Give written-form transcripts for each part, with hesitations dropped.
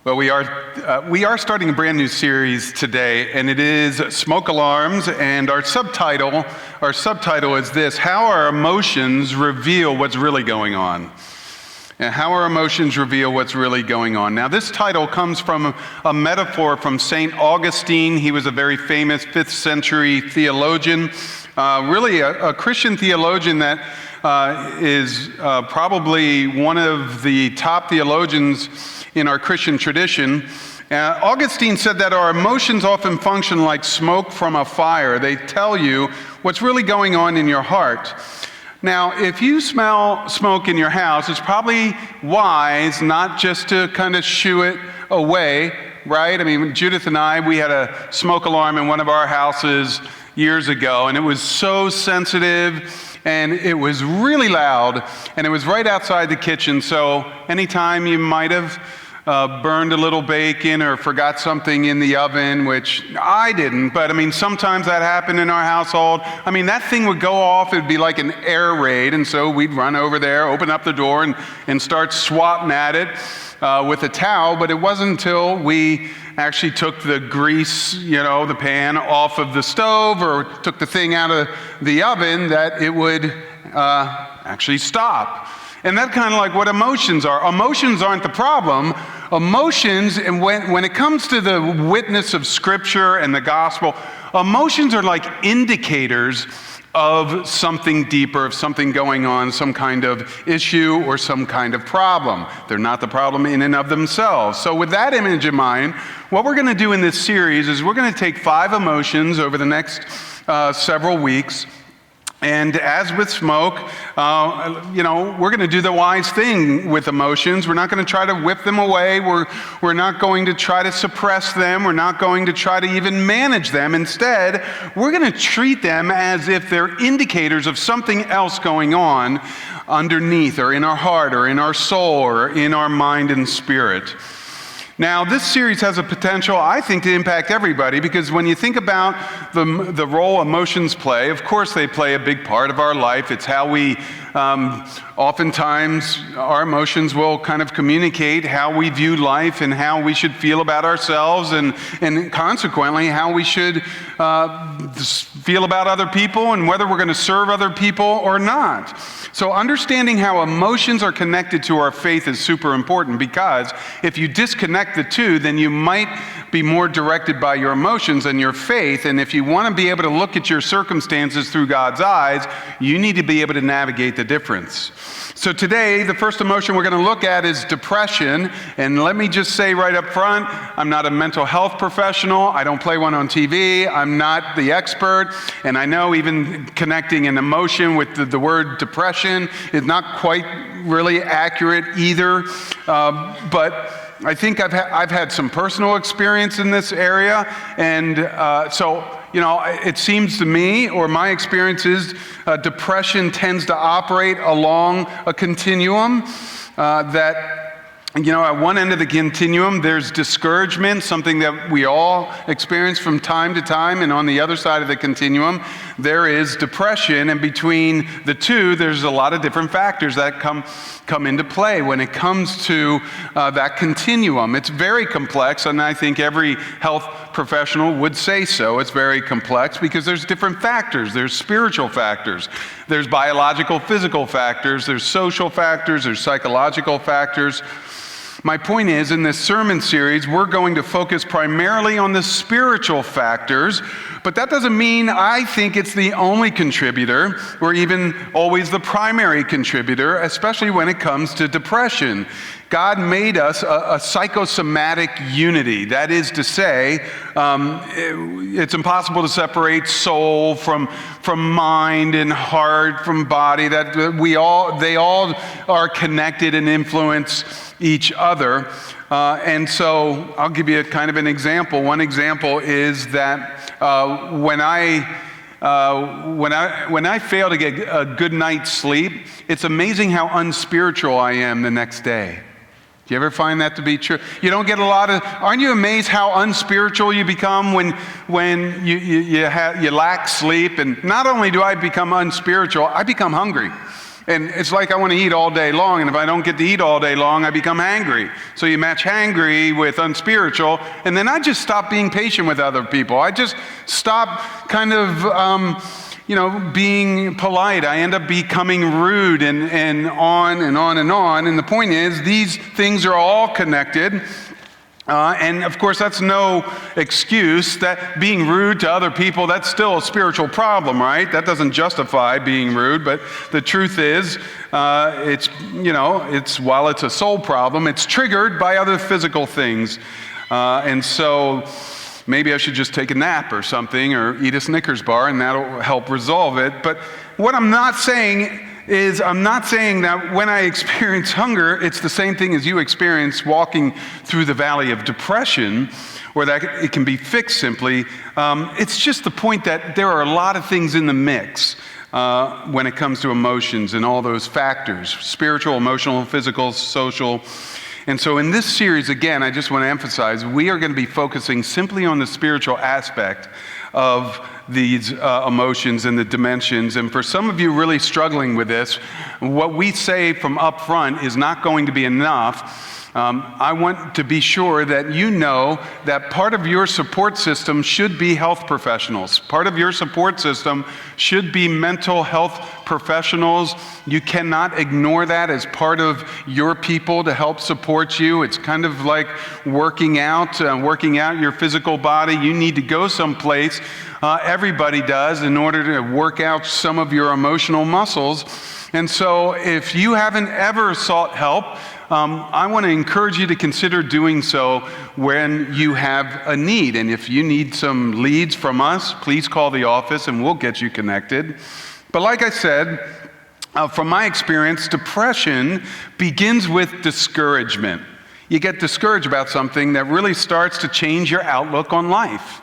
Well, we are starting a brand new series today, and it is Smoke Alarms, and our subtitle is this: How Our Emotions Reveal What's Really Going On. And how our emotions reveal what's really going on. Now, this title comes from a metaphor from St. Augustine. He was a very famous 5th century theologian, really a Christian theologian that is probably one of the top theologians in our Christian tradition. Augustine said that our emotions often function like smoke from a fire. They tell you what's really going on in your heart. Now, if you smell smoke in your house, it's probably wise not just to kind of shoo it away, right? I mean, Judith and I, we had a smoke alarm in one of our houses years ago, and it was so sensitive, and it was really loud, and it was right outside the kitchen, so anytime you might have burned a little bacon or forgot something in the oven, which I didn't, but I mean, sometimes that happened in our household. I mean, that thing would go off, it'd be like an air raid, and so we'd run over there, open up the door, and start swatting at it with a towel, but it wasn't until we actually took the grease, the pan off of the stove or took the thing out of the oven that it would actually stop. And that's kind of like what emotions are. Emotions aren't the problem. Emotions, and when it comes to the witness of Scripture and the gospel, emotions are like indicators of something deeper, of something going on, some kind of issue or some kind of problem. They're not the problem in and of themselves. So with that image in mind, what we're going to do in this series is we're going to take 5 emotions over the next several weeks. And as with smoke, we're going to do the wise thing with emotions. We're not going to try to whip them away. We're not going to try to suppress them. We're not going to try to even manage them. Instead, we're going to treat them as if they're indicators of something else going on underneath, or in our heart, or in our soul, or in our mind and spirit. Now, this series has a potential, I think, to impact everybody, because when you think about the role emotions play, of course they play a big part of our life. It's how we, oftentimes, our emotions will kind of communicate how we view life and how we should feel about ourselves, and consequently, how we should feel about other people and whether we're going to serve other people or not. So understanding how emotions are connected to our faith is super important, because if you disconnect the two, then you might be more directed by your emotions than your faith. And if you want to be able to look at your circumstances through God's eyes, you need to be able to navigate the difference. So today, the first emotion we're going to look at is depression. And let me just say right up front, I'm not a mental health professional. I don't play one on TV. I'm not the expert. And I know even connecting an emotion with the word depression is not quite really accurate either. But I think I've had some personal experience in this area. And it seems to me, or my experience is, depression tends to operate along a continuum that, at one end of the continuum, there's discouragement, something that we all experience from time to time, and on the other side of the continuum, there is depression, and between the two, there's a lot of different factors that come into play when it comes to that continuum. It's very complex, and I think every health professional would say so. It's very complex because there's different factors. There's spiritual factors, there's biological, physical factors, there's social factors, there's psychological factors. My point is, in this sermon series, we're going to focus primarily on the spiritual factors, but that doesn't mean I think it's the only contributor, or even always the primary contributor, especially when it comes to depression. God made us a psychosomatic unity. That is to say, it's impossible to separate soul from mind and heart, from body. That they all are connected and influence each other. And so I'll give you a kind of an example. One example is that when I fail to get a good night's sleep, it's amazing how unspiritual I am the next day. Do you ever find that to be true? You don't get aren't you amazed how unspiritual you become when you lack sleep? And not only do I become unspiritual, I become hungry. And it's like I want to eat all day long, and if I don't get to eat all day long, I become hangry. So you match hangry with unspiritual, and then I just stop being patient with other people. I just stop kind of, being polite. I end up becoming rude and on and on and on. And the point is, these things are all connected. And of course, that's no excuse that being rude to other people, that's still a spiritual problem, right? That doesn't justify being rude, but the truth is, while it's a soul problem, it's triggered by other physical things. And so maybe I should just take a nap or something, or eat a Snickers bar, and that'll help resolve it. But what I'm not saying is, I'm not saying that when I experience hunger, it's the same thing as you experience walking through the valley of depression, or that it can be fixed simply. It's just the point that there are a lot of things in the mix when it comes to emotions and all those factors: spiritual, emotional, physical, social. And so in this series, again, I just want to emphasize, we are going to be focusing simply on the spiritual aspect of these emotions and the dimensions. And for some of you really struggling with this, what we say from up front is not going to be enough. I want to be sure that you know that part of your support system should be health professionals. Part of your support system should be mental health professionals. You cannot ignore that as part of your people to help support you. It's kind of like working out your physical body. You need to go someplace. Everybody does, in order to work out some of your emotional muscles. And so if you haven't ever sought help, I want to encourage you to consider doing so when you have a need. And if you need some leads from us, please call the office and we'll get you connected. But like I said, from my experience, depression begins with discouragement. You get discouraged about something that really starts to change your outlook on life.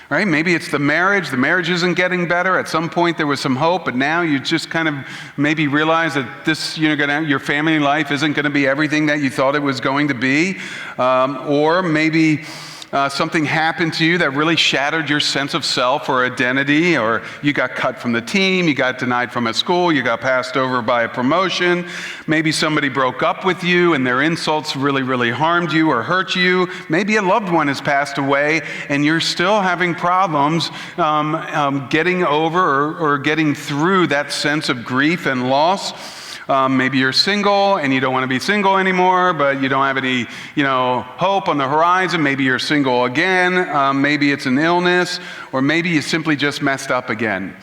Right? Maybe it's the marriage. The marriage isn't getting better. At some point there was some hope, but now you just kind of maybe realize that this, your family life isn't going to be everything that you thought it was going to be. Or maybe something happened to you that really shattered your sense of self or identity, or you got cut from the team, you got denied from a school, you got passed over by a promotion. Maybe somebody broke up with you and their insults really, really harmed you or hurt you. Maybe a loved one has passed away and you're still having problems getting over or getting through that sense of grief and loss. Maybe you're single and you don't want to be single anymore, but you don't have any, hope on the horizon. Maybe you're single again. Maybe it's an illness, or maybe you simply just messed up again.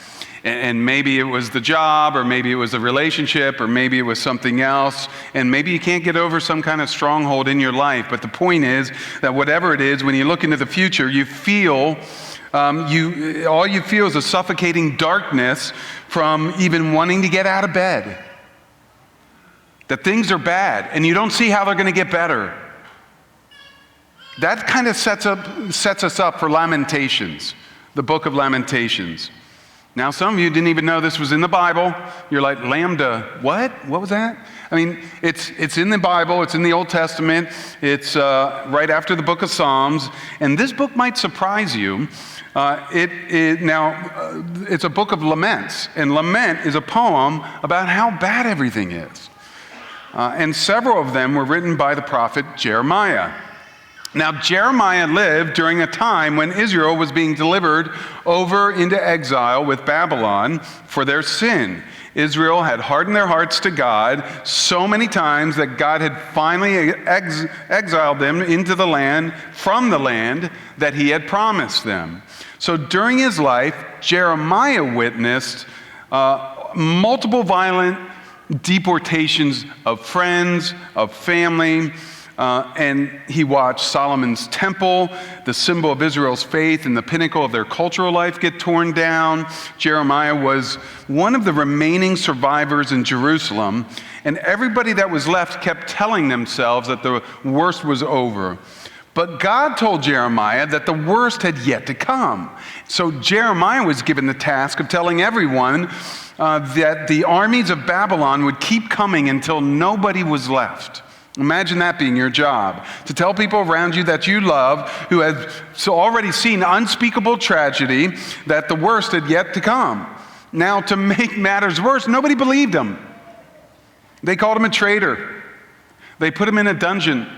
And maybe it was the job, or maybe it was a relationship, or maybe it was something else. And maybe you can't get over some kind of stronghold in your life. But the point is that whatever it is, when you look into the future, you feel all you feel is a suffocating darkness from even wanting to get out of bed. That things are bad, and you don't see how they're going to get better. That kind of sets us up for Lamentations, the book of Lamentations. Now, some of you didn't even know this was in the Bible. You're like, Lambda, what? What was that? I mean, it's in the Bible. It's in the Old Testament. It's right after the book of Psalms. And this book might surprise you. It's a book of laments. And lament is a poem about how bad everything is. And several of them were written by the prophet Jeremiah. Now, Jeremiah lived during a time when Israel was being delivered over into exile with Babylon for their sin. Israel had hardened their hearts to God so many times that God had finally exiled them into the land, from the land that he had promised them. So during his life, Jeremiah witnessed multiple violent deportations of friends, of family, and he watched Solomon's temple, the symbol of Israel's faith and the pinnacle of their cultural life, get torn down. Jeremiah was one of the remaining survivors in Jerusalem, and everybody that was left kept telling themselves that the worst was over. But God told Jeremiah that the worst had yet to come. So Jeremiah was given the task of telling everyone that the armies of Babylon would keep coming until nobody was left. Imagine that being your job, to tell people around you that you love, who have already seen unspeakable tragedy, that the worst had yet to come. Now, to make matters worse, nobody believed him. They called him a traitor. They put him in a dungeon.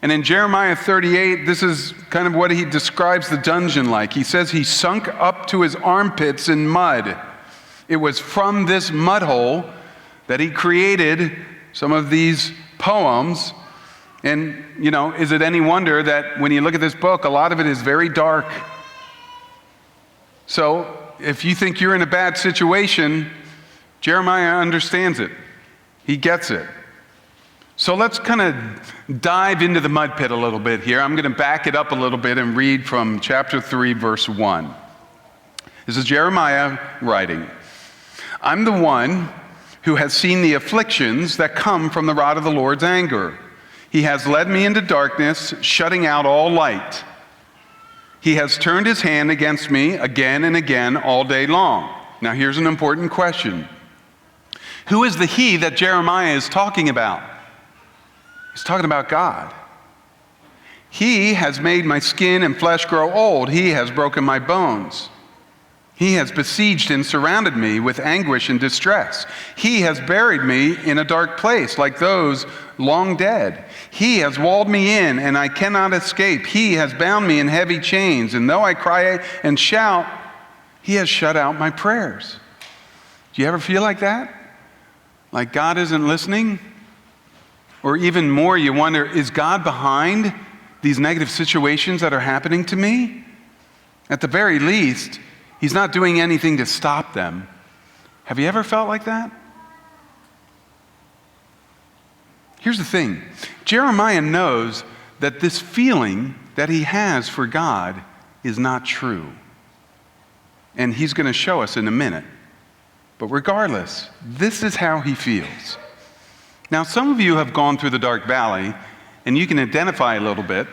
And in Jeremiah 38, this is kind of what he describes the dungeon like. He says he sunk up to his armpits in mud. It was from this mud hole that he created some of these poems. And, is it any wonder that when you look at this book, a lot of it is very dark? So if you think you're in a bad situation, Jeremiah understands it. He gets it. So let's kind of dive into the mud pit a little bit here. I'm going to back it up a little bit and read from chapter 3, verse 1. This is Jeremiah writing. I'm the one who has seen the afflictions that come from the rod of the Lord's anger. He has led me into darkness, shutting out all light. He has turned his hand against me again and again all day long. Now here's an important question. Who is the he that Jeremiah is talking about? He's talking about God. He has made my skin and flesh grow old. He has broken my bones. He has besieged and surrounded me with anguish and distress. He has buried me in a dark place like those long dead. He has walled me in and I cannot escape. He has bound me in heavy chains. And though I cry and shout, he has shut out my prayers. Do you ever feel like that? Like God isn't listening? Or even more, you wonder, is God behind these negative situations that are happening to me? At the very least, he's not doing anything to stop them. Have you ever felt like that? Here's the thing. Jeremiah knows that this feeling that he has for God is not true. And he's going to show us in a minute. But regardless, this is how he feels. Now, some of you have gone through the dark valley, and you can identify a little bit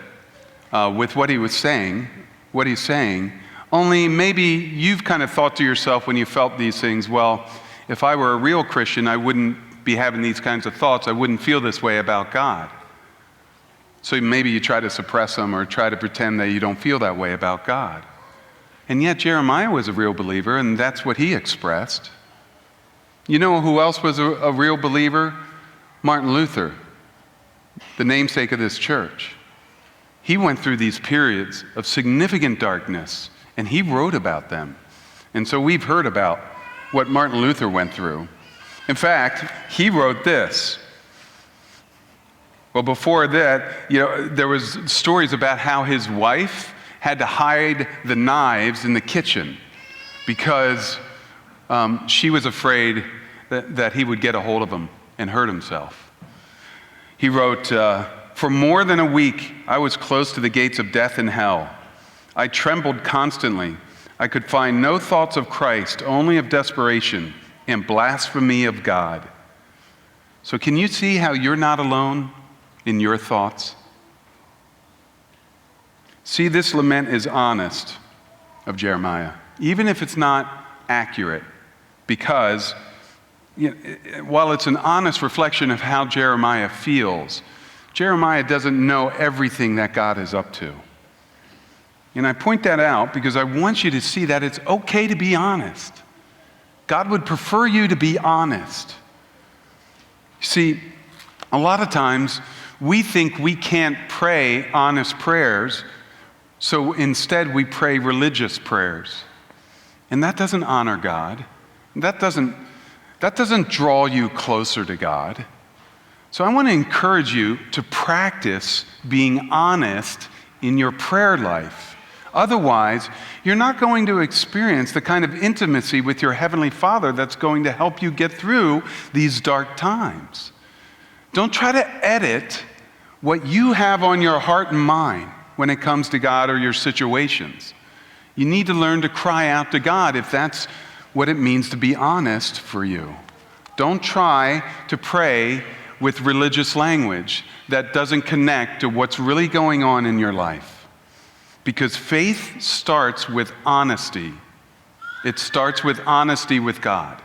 with what he's saying, only maybe you've kind of thought to yourself when you felt these things, well, if I were a real Christian, I wouldn't be having these kinds of thoughts. I wouldn't feel this way about God. So maybe you try to suppress them or try to pretend that you don't feel that way about God. And yet Jeremiah was a real believer, and that's what he expressed. You know who else was a real believer? Martin Luther, the namesake of this church. He went through these periods of significant darkness, and he wrote about them. And so we've heard about what Martin Luther went through. In fact, he wrote this. Well, before that, there was stories about how his wife had to hide the knives in the kitchen because she was afraid that he would get a hold of them and hurt himself. He wrote, for more than a week, I was close to the gates of death and hell. I trembled constantly. I could find no thoughts of Christ, only of desperation and blasphemy of God. So can you see how you're not alone in your thoughts? See, this lament is honest of Jeremiah, even if it's not accurate, because while it's an honest reflection of how Jeremiah feels, Jeremiah doesn't know everything that God is up to. And I point that out because I want you to see that it's okay to be honest. God would prefer you to be honest. See, a lot of times we think we can't pray honest prayers, so instead we pray religious prayers. And that doesn't honor God. That doesn't draw you closer to God. So I want to encourage you to practice being honest in your prayer life. Otherwise, you're not going to experience the kind of intimacy with your Heavenly Father that's going to help you get through these dark times. Don't try to edit what you have on your heart and mind when it comes to God or your situations. You need to learn to cry out to God if that's what it means to be honest for you. Don't try to pray with religious language that doesn't connect to what's really going on in your life. Because faith starts with honesty. It starts with honesty with God.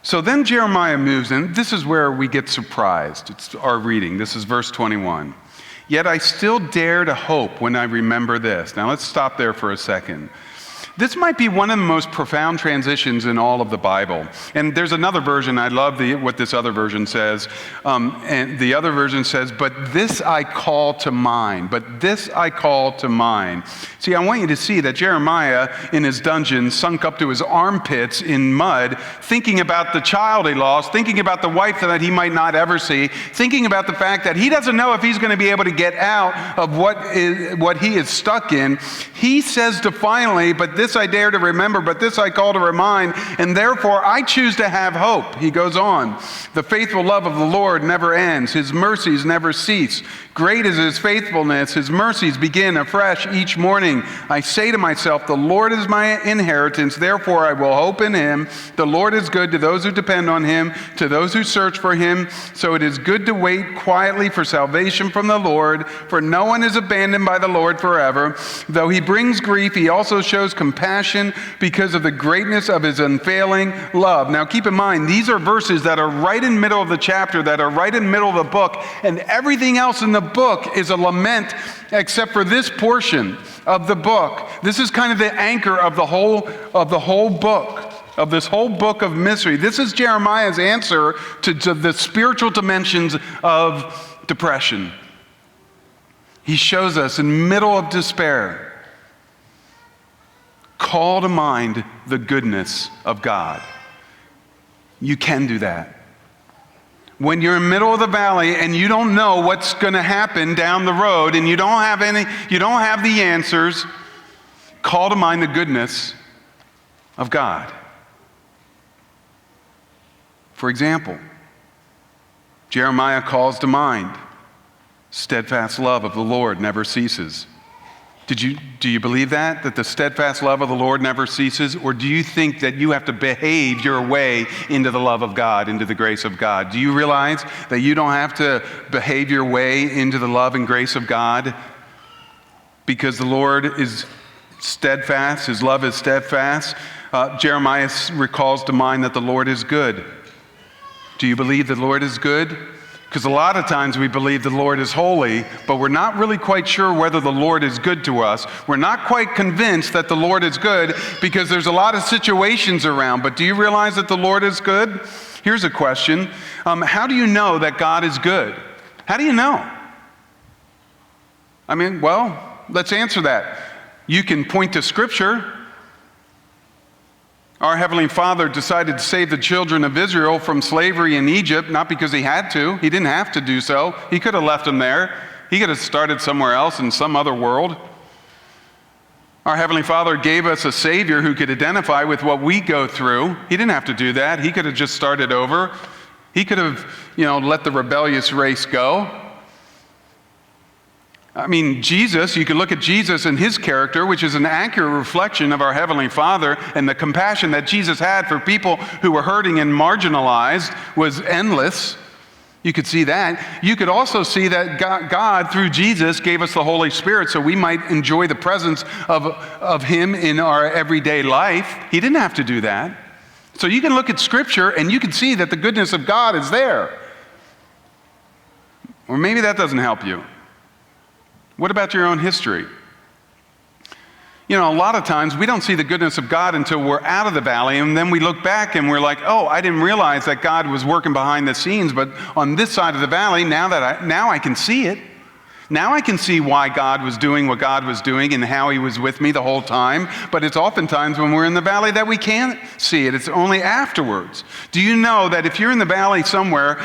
So then Jeremiah moves in. This is where we get surprised. It's our reading. This is verse 21. Yet I still dare to hope when I remember this. Now let's stop there for a second. This might be one of the most profound transitions in all of the Bible. And there's another version, I love what this other version says. And the other version says, but this I call to mind. But this I call to mind. See, I want you to see that Jeremiah in his dungeon, sunk up to his armpits in mud, thinking about the child he lost, thinking about the wife that he might not ever see, thinking about the fact that he doesn't know if he's going to be able to get out of what he is stuck in. He says defiantly, but this I dare to remember, but this I call to remind, and therefore I choose to have hope. He goes on, the faithful love of the Lord never ends. His mercies never cease. Great is his faithfulness. His mercies begin afresh each morning. I say to myself, the Lord is my inheritance, therefore I will hope in him. The Lord is good to those who depend on him, to those who search for him. So it is good to wait quietly for salvation from the Lord, for no one is abandoned by the Lord forever. Though he brings grief, he also shows compassion because of the greatness of his unfailing love. Now keep in mind, these are verses that are right in the middle of the chapter, that are right in the middle of the book, and everything else in the book is a lament except for this portion of the book. This is kind of the anchor of the whole book, of this whole book of mystery. This is Jeremiah's answer to the spiritual dimensions of depression. He shows us in the middle of despair, call to mind the goodness of God. You can do that. When you're in the middle of the valley and you don't know what's going to happen down the road and you don't have the answers, call to mind the goodness of God. For example, Jeremiah calls to mind, steadfast love of the Lord never ceases. Do you believe that the steadfast love of the Lord never ceases? Or do you think that you have to behave your way into the love of God, into the grace of God? Do you realize that you don't have to behave your way into the love and grace of God? Because the Lord is steadfast, his love is steadfast. Jeremiah recalls to mind that the Lord is good. Do you believe the Lord is good? Because a lot of times we believe the Lord is holy, but we're not really quite sure whether the Lord is good to us. We're not quite convinced that the Lord is good because there's a lot of situations around. But do you realize that the Lord is good? Here's a question. How do you know that God is good? How do you know? Well, let's answer that. You can point to Scripture. Our Heavenly Father decided to save the children of Israel from slavery in Egypt, not because he had to. He didn't have to do so. He could have left them there. He could have started somewhere else in some other world. Our Heavenly Father gave us a Savior who could identify with what we go through. He didn't have to do that. He could have just started over. He could have, let the rebellious race go. Jesus, you could look at Jesus and his character, which is an accurate reflection of our Heavenly Father, and the compassion that Jesus had for people who were hurting and marginalized was endless. You could see that. You could also see that God, through Jesus, gave us the Holy Spirit so we might enjoy the presence of him in our everyday life. He didn't have to do that. So you can look at Scripture and you can see that the goodness of God is there. Or maybe that doesn't help you. What about your own history? A lot of times we don't see the goodness of God until we're out of the valley, and then we look back and we're like, oh, I didn't realize that God was working behind the scenes, but on this side of the valley, now I can see it. Now I can see why God was doing what God was doing and how he was with me the whole time. But it's oftentimes when we're in the valley that we can't see it. It's only afterwards. Do you know that if you're in the valley somewhere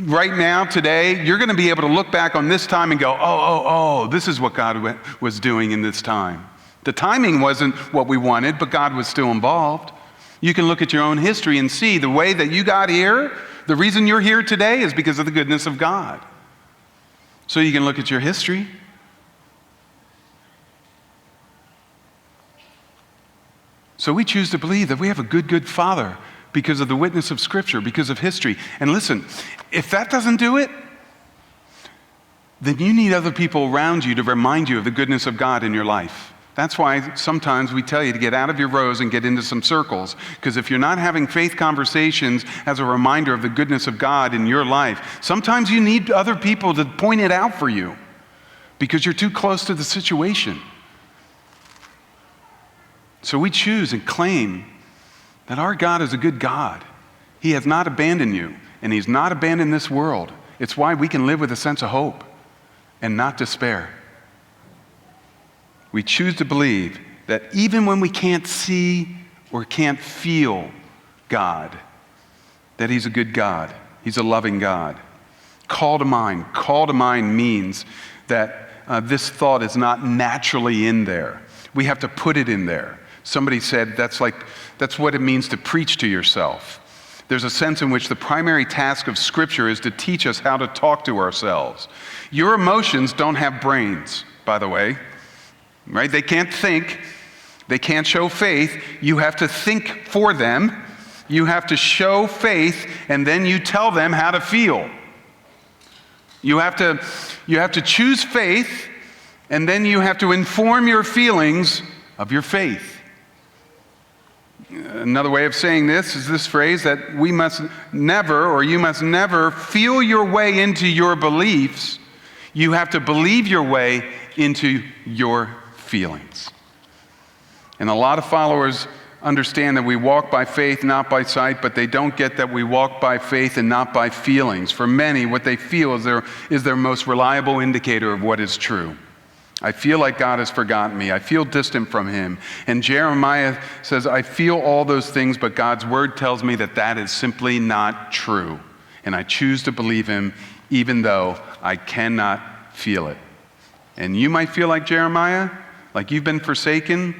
right now, today, you're going to be able to look back on this time and go, oh, this is what God was doing in this time. The timing wasn't what we wanted, but God was still involved. You can look at your own history and see the way that you got here. The reason you're here today is because of the goodness of God. So you can look at your history. So we choose to believe that we have a good Father because of the witness of Scripture, because of history. And listen, if that doesn't do it, then you need other people around you to remind you of the goodness of God in your life. That's why sometimes we tell you to get out of your rows and get into some circles. Because if you're not having faith conversations as a reminder of the goodness of God in your life, sometimes you need other people to point it out for you because you're too close to the situation. So we choose and claim that our God is a good God. He has not abandoned you, and he's not abandoned this world. It's why we can live with a sense of hope and not despair. We choose to believe that even when we can't see or can't feel God, that he's a good God. He's a loving God. Call to mind. Call to mind means that this thought is not naturally in there. We have to put it in there. Somebody said that's what it means to preach to yourself. There's a sense in which the primary task of Scripture is to teach us how to talk to ourselves. Your emotions don't have brains, by the way, right? They can't think. They can't show faith. You have to think for them. You have to show faith, and then you tell them how to feel. You have to choose faith, and then you have to inform your feelings of your faith. Another way of saying this is this phrase that we must never, or you must never, feel your way into your beliefs. You have to believe your way into your feelings. And a lot of followers understand that we walk by faith, not by sight, but they don't get that we walk by faith and not by feelings. For many, what they feel is their most reliable indicator of what is true. I feel like God has forgotten me. I feel distant from him. And Jeremiah says, I feel all those things, but God's word tells me that that is simply not true. And I choose to believe him even though I cannot feel it. And you might feel like Jeremiah, like you've been forsaken,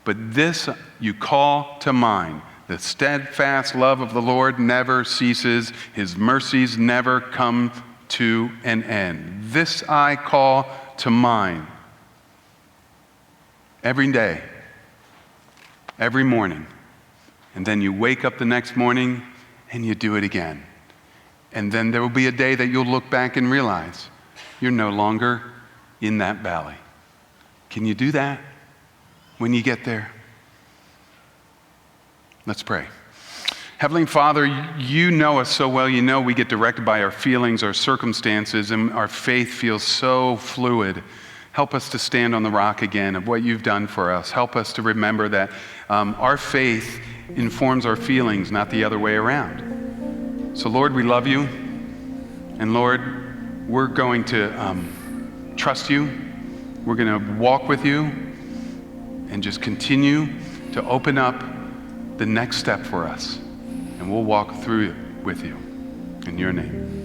but this you call to mind. The steadfast love of the Lord never ceases. His mercies never come to an end. This I call to mind. Every day, every morning. And then you wake up the next morning and you do it again. And then there will be a day that you'll look back and realize you're no longer in that valley. Can you do that when you get there? Let's pray. Heavenly Father, you know us so well. You know we get directed by our feelings, our circumstances, and our faith feels so fluid. Help us to stand on the rock again of what you've done for us. Help us to remember that our faith informs our feelings, not the other way around. So Lord, we love you. And Lord, we're going to trust you. We're going to walk with you and just continue to open up the next step for us. And we'll walk through it with you. In your name.